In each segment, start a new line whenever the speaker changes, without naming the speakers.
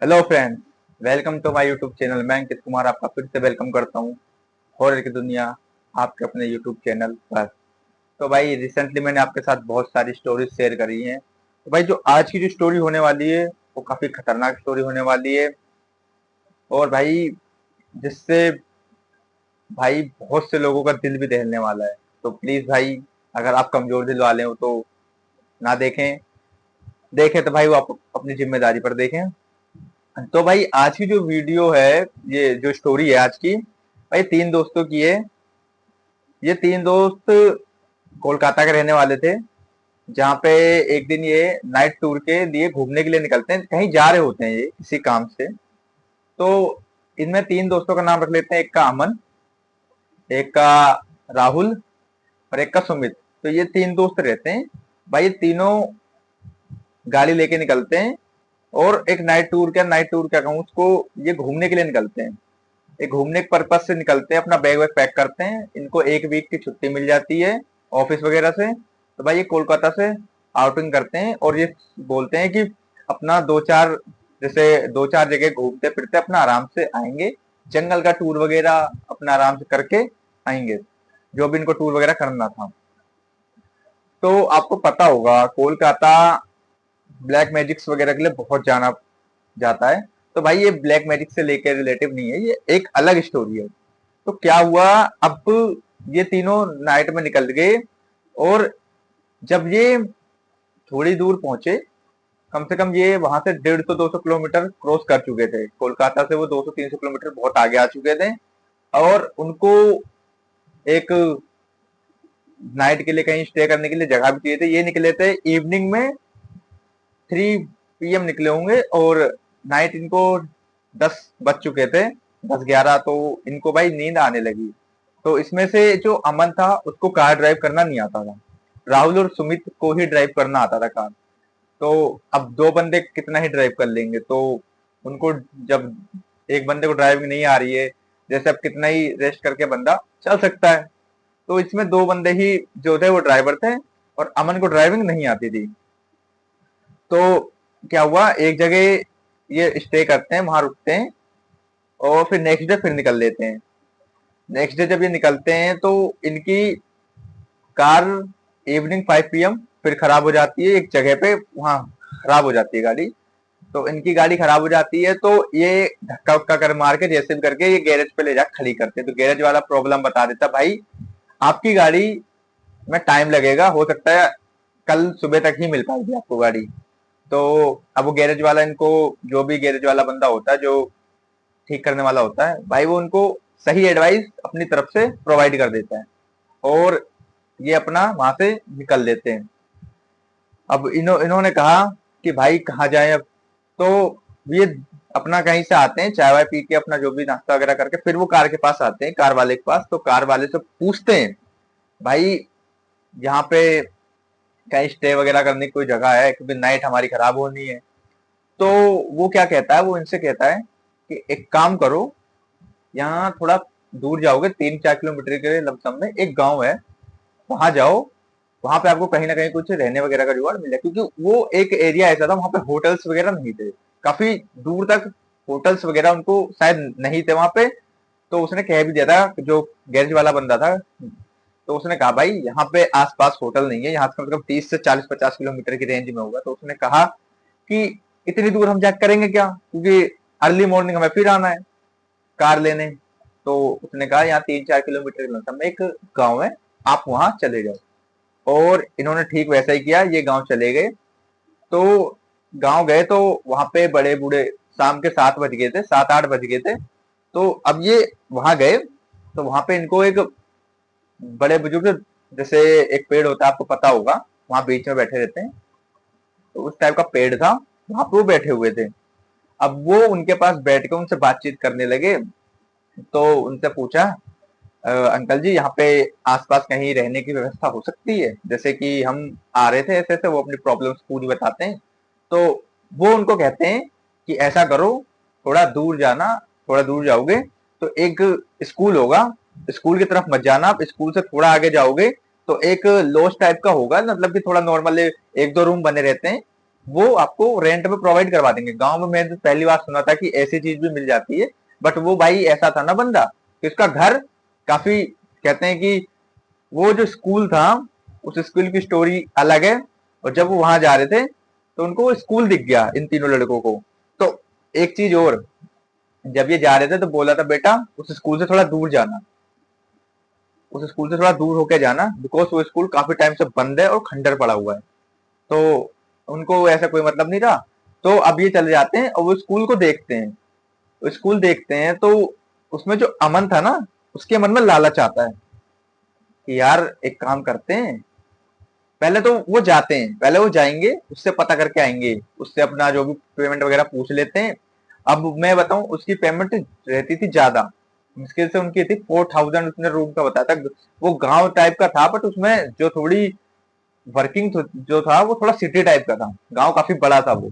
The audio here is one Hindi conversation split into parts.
Hello friends, welcome to my YouTube channel. मैं अंकित कुमार आपका फिर से वेलकम करता हूँ हॉरर की दुनिया आपके अपने यूट्यूब चैनल पर। तो भाई रिसेंटली मैंने आपके साथ बहुत सारी स्टोरीज शेयर करी हैं। तो भाई जो आज की जो स्टोरी होने वाली है वो काफी खतरनाक स्टोरी होने वाली है। और भाई जिससे भाई बहुत से लोगों का दिल भी दहलने वाला है। तो प्लीज भाई, अगर आप कमजोर दिल वाले हो तो ना देखें। देखें तो भाई वो आप अपनी जिम्मेदारी पर देखें। तो भाई आज की जो वीडियो है, ये जो स्टोरी है आज की, भाई तीन दोस्तों की है। ये तीन दोस्त कोलकाता के रहने वाले थे, जहाँ पे एक दिन ये नाइट टूर के लिए घूमने के लिए निकलते हैं, कहीं जा रहे होते हैं ये किसी काम से। तो इनमें तीन दोस्तों का नाम रख लेते हैं, एक का अमन, एक का राहुल और एक का सुमित। तो ये तीन दोस्त रहते हैं। भाई ये तीनों गाड़ी लेके निकलते हैं और एक नाइट टूर क्या कहूँ उसको, ये घूमने के लिए निकलते हैं। ये घूमने के पर्पज से निकलते हैं, अपना बैग वैग पैक करते हैं। इनको एक वीक की छुट्टी मिल जाती है ऑफिस वगैरह से। तो भाई ये कोलकाता से आउटिंग करते हैं और ये बोलते हैं कि अपना दो चार जगह घूमते फिरते अपना आराम से आएंगे। जंगल का टूर वगैरह अपना आराम से करके आएंगे, जो भी इनको टूर वगैरह करना था। तो आपको पता होगा कोलकाता ब्लैक मैजिक्स वगैरह के लिए बहुत जाना जाता है। तो भाई ये ब्लैक मैजिक से लेकर रिलेटिव नहीं है, ये एक अलग स्टोरी है। तो क्या हुआ, अब ये तीनों नाइट में निकल गए और जब ये थोड़ी दूर पहुंचे, कम से कम ये वहां से 150-200 किलोमीटर क्रॉस कर चुके थे। कोलकाता से वो 200-300 किलोमीटर बहुत आगे आ चुके थे। और उनको एक नाइट के लिए कहीं स्टे करने के लिए जगह भी चाहिए थे। ये निकले थे इवनिंग में, 3 PM निकले होंगे और नाइट इनको 10 बज चुके थे, 10-11। तो इनको भाई नींद आने लगी। तो इसमें से जो अमन था उसको कार ड्राइव करना नहीं आता था, राहुल और सुमित को ही ड्राइव करना आता था कार। तो अब दो बंदे कितना ही ड्राइव कर लेंगे। तो उनको, जब एक बंदे को ड्राइविंग नहीं आ रही है, जैसे अब कितना ही रेस्ट करके बंदा चल सकता है। तो इसमें दो बंदे ही जो थे वो ड्राइवर थे और अमन को ड्राइविंग नहीं आती थी। तो क्या हुआ, एक जगह ये स्टे करते हैं, वहां रुकते हैं और फिर नेक्स्ट डे फिर निकल लेते हैं। नेक्स्ट डे जब ये निकलते हैं तो इनकी कार इवनिंग 5 PM फिर खराब हो जाती है एक जगह पे, वहां खराब हो जाती है गाड़ी। तो इनकी गाड़ी खराब हो जाती है तो ये धक्का उक्का कर मार के जैसे भी करके ये गैरेज पे ले जा खड़ी करते हैं। तो गैरेज वाला प्रॉब्लम बता देता, भाई आपकी गाड़ी में टाइम लगेगा, हो सकता है कल सुबह तक ही मिल पाएगी आपको गाड़ी। तो अब वो गैरेज वाला इनको, जो भी गैरेज वाला बंदा होता है जो ठीक करने वाला होता है, भाई वो उनको सही एडवाइस अपनी तरफ से प्रोवाइड कर देता है और ये अपना वहां से निकल लेते हैं। अब इन्होंने कहा कि भाई कहाँ जाए अब। तो ये अपना कहीं से आते हैं, चाय वाय पी के अपना जो भी नाश्ता वगैरह करके फिर वो कार के पास आते हैं, कार वाले के पास। तो कार वाले से पूछते हैं, भाई यहाँ पे कहीं स्टे वगैरह करने की कोई जगह है, क्योंकि नाइट हमारी खराब होनी है। तो वो क्या कहता है, वो इनसे कहता है कि एक काम करो, यहाँ थोड़ा दूर जाओगे, 3-4 किलोमीटर के लमसम में एक गांव है, वहां जाओ। वहां पे आपको कहीं ना कहीं कुछ रहने वगैरह का जुगाड़ मिल जाए, क्योंकि वो एक एरिया ऐसा था वहां पे होटल्स वगैरह नहीं थे। काफी दूर तक होटल्स वगैरह उनको शायद नहीं थे वहां पे। तो उसने कह भी दिया था, जो गैरेज वाला बंदा था, तो उसने कहा भाई यहाँ पे आसपास होटल नहीं है, यहाँ से कम से कम 30 से 40-50 किलोमीटर की रेंज में होगा। तो उसने कहा कि इतनी दूर हम जाके करेंगे क्या, क्योंकि अर्ली मॉर्निंग हमें फिर आना है कार लेने। तो उसने कहा यहाँ 3-4 किलोमीटर के लमसम में एक गाँव है, आप वहां चले जाओ। और इन्होंने ठीक वैसा ही किया, ये गांव चले गए। तो गांव गए तो वहां पे बड़े बूढ़े, शाम के 7 बज गए थे, 7-8 बज गए थे। तो अब ये वहां गए तो वहां पे इनको एक बड़े बुजुर्ग, जैसे एक पेड़ होता है आपको पता होगा, वहां बीच में बैठे रहते हैं, तो उस टाइप का पेड़ था, वहां पे वो बैठे हुए थे। अब वो उनके पास बैठ के उनसे बातचीत करने लगे। तो उनसे पूछा, अंकल जी यहाँ पे आसपास कहीं रहने की व्यवस्था हो सकती है, जैसे कि हम आ रहे थे ऐसे ऐसे, वो अपनी प्रॉब्लम्स पूरी बताते हैं। तो वो उनको कहते हैं कि ऐसा करो, थोड़ा दूर जाना, थोड़ा दूर जाओगे तो एक स्कूल होगा, स्कूल की तरफ मत जाना, आप स्कूल से थोड़ा आगे जाओगे तो एक लॉज टाइप का होगा, मतलब कि थोड़ा नॉर्मल 1-2 रूम बने रहते हैं, वो आपको रेंट पे प्रोवाइड करवा देंगे। गांव में मैंने तो पहली बार सुना था कि ऐसी चीज भी मिल जाती है, बट वो भाई ऐसा था ना बंदा कि उसका घर काफी, कहते हैं कि वो जो स्कूल था, उस स्कूल की स्टोरी अलग है। और जब वो वहां जा रहे थे तो उनको वो स्कूल दिख गया इन तीनों लड़कों को। तो एक चीज और, जब ये जा रहे थे तो बोला था बेटा उस स्कूल से थोड़ा दूर जाना, उस स्कूल से थोड़ा दूर होके जाना, बिकॉज वो स्कूल काफी टाइम से बंद है और खंडर पड़ा हुआ है। तो उनको ऐसा कोई मतलब नहीं था। तो अब ये चले जाते हैं और वो स्कूल को देखते हैं। वो स्कूल देखते हैं तो उसमें जो अमन था ना, उसके मन में लालच आता है कि यार एक काम करते हैं। पहले तो वो जाते हैं, पहले वो जाएंगे, उससे पता करके आएंगे, उससे अपना जो भी पेमेंट वगैरह पूछ लेते हैं। अब मैं बताऊं, उसकी पेमेंट रहती थी ज्यादा, मुश्किल से उनकी थी 4000, उसने रूम का बताया था। वो गांव टाइप का था, बट उसमें जो थोड़ी वर्किंग जो था वो थोड़ा सिटी टाइप का था, गांव काफी बड़ा था वो।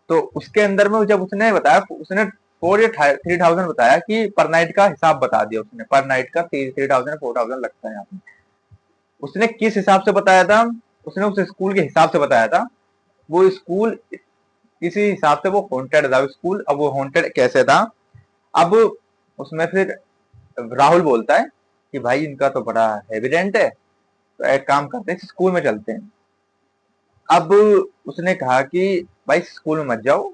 तो उसके अंदर में जब उसने बताया, उसने 4000 बताया कि पर नाइट का हिसाब बता दिया उसने, पर नाइट का 3000 4000 लगता है यहाँ पे। उसने किस हिसाब से बताया था? उसने उस स्कूल के हिसाब से बताया था। वो स्कूल किसी हिसाब से वो हॉन्टेड था स्कूल। अब वो हॉन्टेड कैसे था? अब उसमें फिर राहुल बोलता है कि भाई इनका तो बड़ा हैवी रेंट है, तो एक काम करते हैं स्कूल में चलते हैं। अब उसने कहा कि भाई स्कूल में मत जाओ,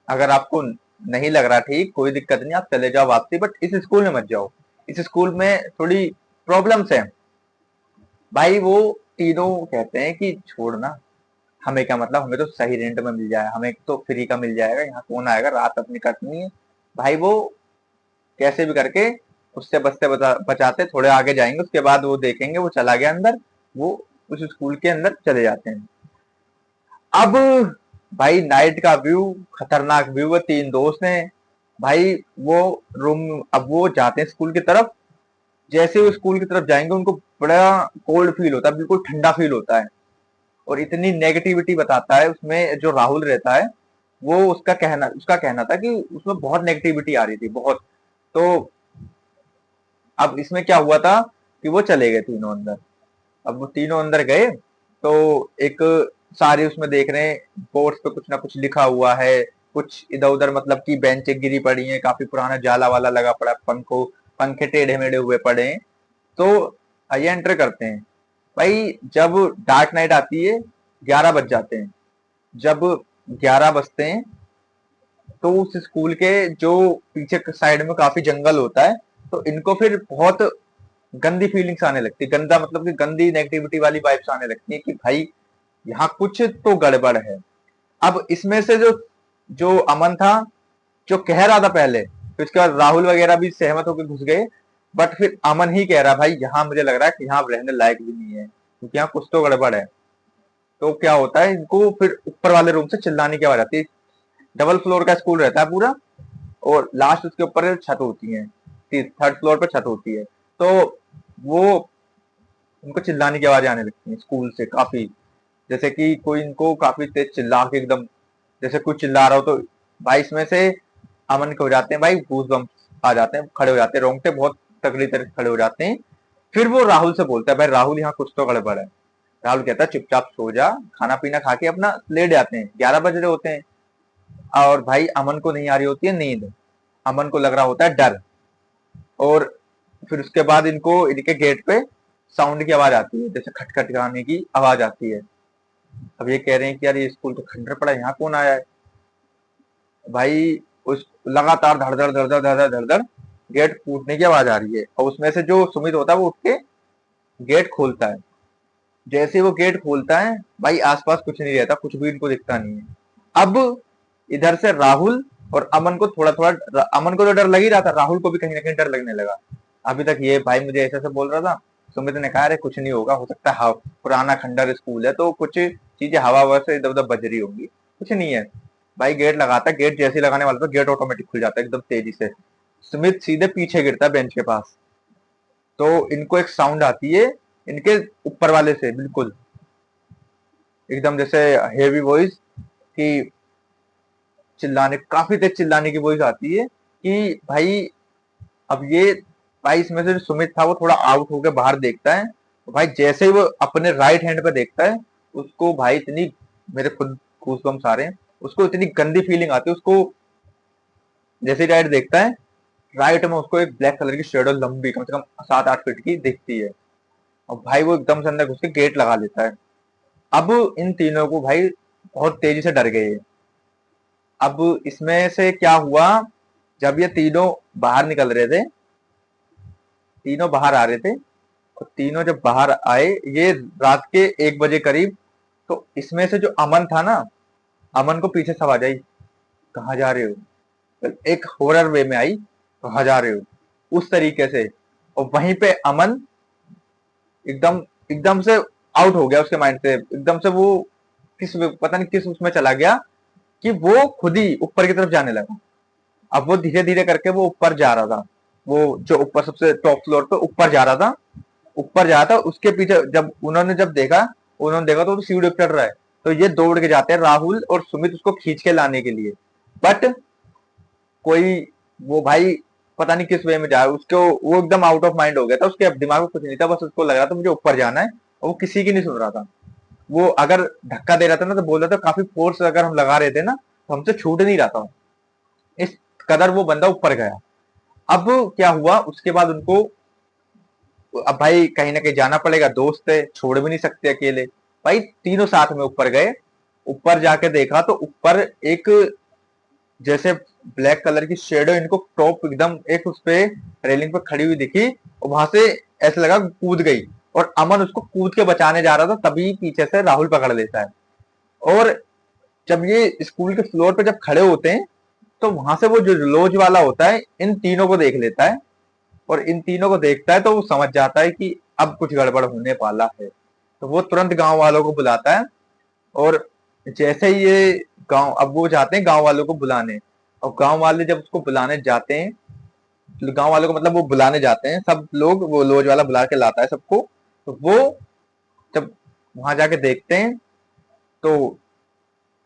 अगर आपको नहीं लग रहा ठीक, कोई दिक्कत नहीं, आप चले जाओ वापसी, बट इस स्कूल में मत जाओ, इस स्कूल में थोड़ी प्रॉब्लम्स है। भाई वो तीनों कहते हैं कि छोड़ना, हमें क्या मतलब, हमें तो सही रेंट में मिल जाए, हमें तो फ्री का मिल जाएगा, यहाँ कौन आएगा, रात अपनी कटनी है। भाई वो कैसे भी करके उससे बचते बचाते थोड़े आगे जाएंगे, उसके बाद वो देखेंगे वो चला गया अंदर, वो उस स्कूल के अंदर चले जाते हैं। अब भाई नाइट का व्यू, खतरनाक व्यू है, तीन दोस्त हैं भाई। वो रूम, अब वो जाते हैं स्कूल की तरफ। जैसे वो स्कूल की तरफ जाएंगे उनको बड़ा कोल्ड फील होता है, बिल्कुल ठंडा फील होता है। और इतनी नेगेटिविटी बताता है उसमें जो राहुल रहता है। वो उसका कहना था कि उसमें बहुत नेगेटिविटी आ रही थी, बहुत। तो अब इसमें क्या हुआ था कि वो चले गए तीनों अंदर। अब वो तीनों अंदर गए तो एक सारे उसमें देख रहे हैं, बोर्ड्स पे कुछ ना कुछ लिखा हुआ है, कुछ इधर उधर मतलब कि बेंचें गिरी पड़ी हैं, काफी पुराना जाला वाला लगा पड़ा है, पंखे टेढ़े मेढ़े हुए पड़े हैं। तो आइए एंटर करते हैं। भाई जब डार्क नाइट आती है, 11 बज जाते हैं। जब 11 बजते हैं तो उस स्कूल के जो पीछे साइड में काफी जंगल होता है, तो इनको फिर बहुत गंदी फीलिंग्स आने लगती है, गंदा मतलब कि गंदी नेगेटिविटी वाली वाइब्स आने लगती है कि भाई यहाँ कुछ तो गड़बड़ है। अब इसमें से जो जो अमन था, जो कह रहा था पहले, फिर उसके बाद राहुल वगैरह भी सहमत होकर घुस गए, बट फिर अमन ही कह रहा भाई यहाँ मुझे लग रहा है कि यहाँ रहने लायक भी नहीं है, क्योंकि यहाँ कुछ तो गड़बड़ है। तो क्या होता है, इनको फिर ऊपर वाले रूम से चिल्लाने की आवाज आती है। डबल फ्लोर का स्कूल रहता है पूरा, और लास्ट उसके ऊपर छत होती है, थर्ड फ्लोर पर छत होती है। तो वो उनको चिल्लाने की आवाजें आने लगती हैं स्कूल से काफी, जैसे कि कोई इनको काफी तेज चिल्ला के एकदम, जैसे कोई चिल्ला रहा हो। तो भाई इसमें से अमन के हो जाते हैं भाई गूज बम्स आ जाते हैं, खड़े हो जाते हैं, रोंगटे बहुत तगड़ी तरह खड़े हो जाते हैं। फिर वो राहुल से बोलता है भाई राहुल यहाँ कुछ तो गड़बड़ है। राहुल कहता है चुपचाप सो जा, खाना पीना खा के अपना लेट जाते हैं, 11 बज रहे होते हैं। और भाई अमन को नहीं आ रही होती है नींद, अमन को लग रहा होता है डर। और फिर उसके बाद इनको इनके गेट पे साउंड की आवाज आती है, जैसे खटखटाने की आवाज आती है। अब ये कह रहे हैं कि यार ये स्कूल तो खंडर पड़ा है, यहाँ कौन आया है। भाई उस लगातार धड़ धड़ धड़ धड़ धड़ धड़ धड़ धड़ गेट फूटने की आवाज आ रही है, और उसमें से जो सुमित होता है वो उठ के गेट खोलता है। जैसे वो गेट खोलता है भाई आसपास कुछ नहीं रहता, कुछ भी इनको दिखता नहीं है। अब इधर से राहुल और अमन को थोड़ा थोड़ा, अमन को तो डर लग ही रहा था, राहुल को भी कहीं ना कहीं डर लगने लगा। अभी तक ये भाई मुझे ऐसे बोल रहा था, सुमित ने कहा अरे कुछ नहीं होगा, हो सकता है पुराना खंडर स्कूल है तो कुछ चीजें हवा हवा से इधर उधर बज रही होंगी, कुछ नहीं है। भाई गेट लगाता, गेट जैसे ही लगाने वाला था गेट ऑटोमेटिक खुल जाता है एकदम तेजी से। सुमित सीधे पीछे गिरता है बेंच के पास। तो इनको एक साउंड आती है इनके ऊपर वाले से, बिल्कुल एकदम जैसे हेवी वॉइस की, चिल्लाने, काफी तेज चिल्लाने की वॉइस आती है कि भाई अब ये, भाई इसमें से जो सुमित था वो थोड़ा आउट होकर बाहर देखता है, तो भाई जैसे ही वो अपने राइट हैंड पे देखता है, उसको भाई इतनी, मेरे खुद गूज़बम्प्स आ रहे हैं, उसको इतनी गंदी फीलिंग आती है उसको। जैसे राइट देखता है, राइट में उसको एक ब्लैक कलर की शेडो लंबी कम से कम 7-8 फीट की दिखती है, और भाई वो एकदम से अंदर घुस के गेट लगा लेता है। अब इन तीनों को भाई बहुत तेजी से डर गए। अब इसमें से क्या हुआ, जब ये तीनों बाहर निकल रहे थे, तीनों बाहर आ रहे थे, और तीनों जब बाहर आए ये रात के 1 बजे करीब, तो इसमें से जो अमन था ना, अमन को पीछे से आवाज आई, कहाँ जा रहे हो? एक हॉरर वे में आई, कहाँ जा रहे हो, उस तरीके से। और वहीं पे अमन एकदम एकदम से आउट हो गया उसके माइंड से, एकदम से वो पता नहीं किस उसमें चला गया कि वो खुद ही ऊपर की तरफ जाने लगा। अब वो धीरे धीरे करके वो ऊपर जा रहा था, वो जो ऊपर सबसे टॉप फ्लोर पे ऊपर जा रहा था, ऊपर जा रहा था। उसके पीछे जब उन्होंने देखा तो वो सीढ़ी पे चढ़ रहा है, तो ये दौड़ के जाते हैं राहुल और सुमित उसको खींच के लाने के लिए। बट कोई, वो भाई पता नहीं किस वे में जा रहा है, उसको वो एकदम आउट ऑफ माइंड हो गया था, उसके अब दिमाग में कुछ नहीं था, बस उसको लग रहा था मुझे ऊपर जाना है, और वो किसी की नहीं सुन रहा था। वो अगर धक्का दे रहा था ना, तो बोल रहा था काफी फोर्स अगर हम लगा रहे थे ना, तो हमसे छूट नहीं रहा था, इस कदर वो बंदा ऊपर गया। अब क्या हुआ उसके बाद उनको, अब भाई कहीं ना कहीं जाना पड़ेगा, दोस्त है, छोड़ भी नहीं सकते अकेले। भाई तीनों साथ में ऊपर गए, ऊपर जाके देखा तो ऊपर एक जैसे ब्लैक कलर की शेडो इनको टॉप एकदम एक उस पे रेलिंग पे खड़ी हुई दिखी, और वहां से ऐसा लगा कूद गई, और अमन उसको कूद के बचाने जा रहा था, तभी पीछे से राहुल पकड़ लेता है। और जब ये स्कूल के फ्लोर पे जब खड़े होते हैं, तो वहां से वो जो लॉज वाला होता है इन तीनों को देख लेता है, और इन तीनों को देखता है तो वो समझ जाता है कि अब कुछ गड़बड़ होने वाला है। तो वो तुरंत गांव वालों को बुलाता है, और जैसे ही ये गांव, अब वो जाते हैं गांव वालों को बुलाने, और गांव वाले जब उसको बुलाने जाते हैं, तो गांव वालों को मतलब वो बुलाने जाते हैं सब लोग, वो लॉज वाला बुला के लाता है सबको। तो वो जब वहां जाके देखते हैं, तो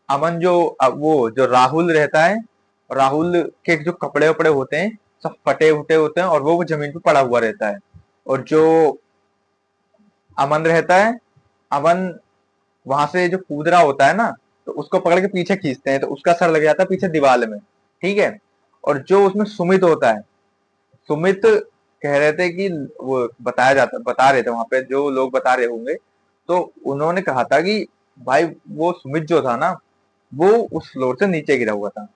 अमन जो, वो जो राहुल रहता है, राहुल के जो कपड़े वपड़े होते हैं सब फटे फटे होते हैं, और वो जमीन पे पड़ा हुआ रहता है। और जो अमन रहता है, अमन वहां से जो कूद रहा होता है ना, तो उसको पकड़ के पीछे खींचते हैं, तो उसका सर लग जाता है पीछे दीवार में, ठीक है। और जो उसमें सुमित होता है, सुमित कह रहे थे कि वो बता रहे थे वहां पे जो लोग बता रहे होंगे, तो उन्होंने कहा था कि भाई वो सुमित जो था ना, वो उस फ्लोर से नीचे गिरा हुआ था,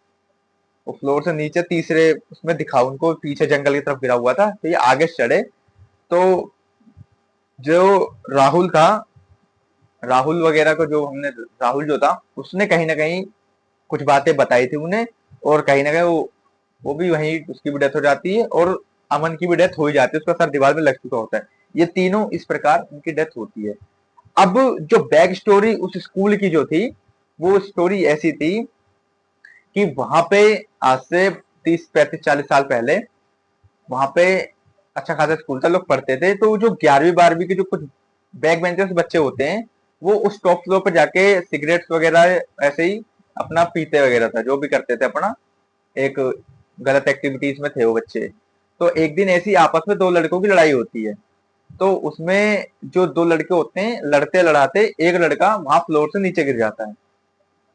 वो फ्लोर से नीचे तीसरे उसमें दिखा उनको, पीछे जंगल की तरफ गिरा हुआ था, तो ये आगे चढ़े। तो जो राहुल था, राहुल वगैरह को जो हमने, राहुल जो था उसने कहीं ना कहीं कुछ बातें बताई थी उन्हें, और कहीं ना कहीं वो भी वहीं उसकी भी डेथ हो जाती है, और अमन की भी डेथ हो ही जाती है, उसका सर दीवार में लग चुका होता है। ये तीनों इस प्रकार उनकी डेथ होती है। अब जो बैक स्टोरी उस स्कूल की जो थी, वो स्टोरी ऐसी थी कि वहां पे आज से 30-35-40 साल पहले वहां पे अच्छा खासा स्कूल था, लोग पढ़ते थे। तो जो 11वीं 12वीं के जो कुछ बैक बेंचर्स बच्चे होते हैं, वो उस टॉप फ्लोर पर जाके सिगरेट्स वगैरह ऐसे ही अपना पीते वगैरह था, जो भी करते थे अपना, एक गलत एक्टिविटीज में थे वो बच्चे। तो एक दिन ऐसी आपस में दो लड़कों की लड़ाई होती है, तो उसमें जो दो लड़के होते हैं, लड़ते लड़ाते एक लड़का वहां फ्लोर से नीचे गिर जाता है।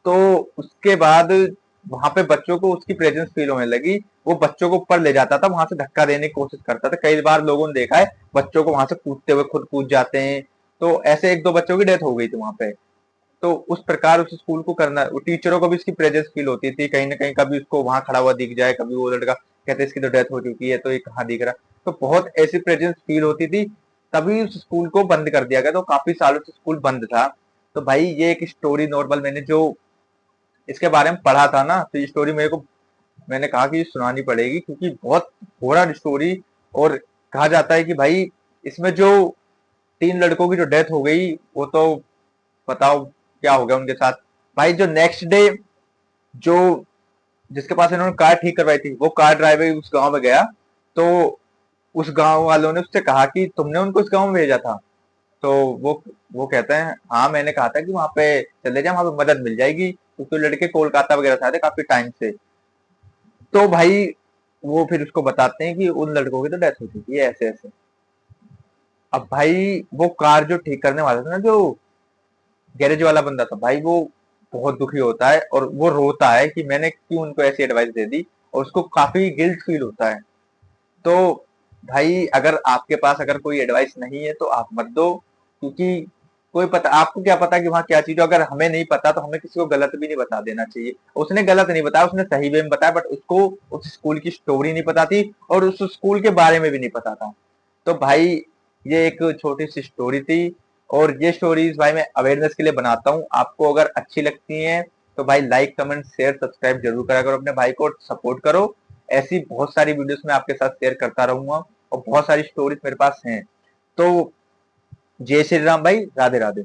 तो उसके बाद वहां पे बच्चों को उसकी प्रेजेंस फील होने लगी, वो बच्चों को ऊपर ले जाता था, वहां से धक्का देने की कोशिश करता था। कई बार लोगों ने देखा है बच्चों को वहां से कूदते हुए, खुद कूद जाते हैं। तो ऐसे 1-2 बच्चों की डेथ हो गई थी वहां पे। तो उस प्रकार उस स्कूल को करना, टीचरों को भी इसकी प्रेजेंस फील होती थी, कहीं ना कहीं कभी उसको वहां खड़ा हुआ दिख जाए, कभी वो लड़का कहते इसकी तो डेथ हो चुकी है तो ये कहाँ दिख रहा। तो बहुत ऐसी प्रेजेंस फील होती थी, तभी उस स्कूल को बंद कर दिया गया। तो काफी सालों से स्कूल बंद था। तो भाई ये एक स्टोरी नॉर्मल मैंने जो इसके बारे में पढ़ा था ना, तो ये स्टोरी मेरे को, मैंने कहा कि ये सुनानी पड़ेगी, क्योंकि बहुत हॉरर स्टोरी। और कहा जाता है कि भाई इसमें जो 3 लड़कों की जो डेथ हो गई, वो तो बताओ क्या हो गया उनके साथ। भाई जो नेक्स्ट डे जो जिसके पास इन्होंने कार ठीक करवाई थी, वो कार ड्राइवर उस गांव में गया, तो उस गांव वालों ने उससे कहा कि तुमने उनको इस गांव में भेजा था। तो वो कहते हैं हाँ, मैंने कहा था कि वहां पे चले जाए, वहां पे मदद मिल जाएगी, क्योंकि लड़के कोलकाता वगैरह से आए थे काफी टाइम से। तो भाई वो फिर उसको बताते हैं कि उन लड़कों की तो डेथ हो चुकी है ऐसे ऐसे। अब भाई वो कार जो ठीक करने वाला था ना, जो गैरेज वाला बंदा था, भाई वो बहुत दुखी होता है और वो रोता है कि मैंने क्यों उनको ऐसी एडवाइस दे दी, और उसको काफी गिल्ट फील होता है। तो भाई अगर आपके पास अगर कोई एडवाइस नहीं है तो आप मत दो, क्योंकि कोई पता आपको क्या पता कि वहां क्या चीज है। अगर हमें नहीं पता तो हमें किसी को गलत भी नहीं बता देना चाहिए। उसने गलत नहीं बताया, उसने सही वे में बताया, बट उसको उस स्कूल की स्टोरी नहीं पता थी और उस स्कूल के बारे में भी नहीं पता था। तो भाई ये एक छोटी सी स्टोरी थी, और ये स्टोरीज भाई मैं अवेयरनेस के लिए बनाता हूँ। आपको अगर अच्छी लगती हैं तो भाई लाइक कमेंट शेयर सब्सक्राइब जरूर करा करो, अपने भाई को सपोर्ट करो। ऐसी बहुत सारी वीडियोस मैं आपके साथ शेयर करता रहूंगा, और बहुत सारी स्टोरीज मेरे पास हैं। तो जय श्री राम भाई, राधे राधे।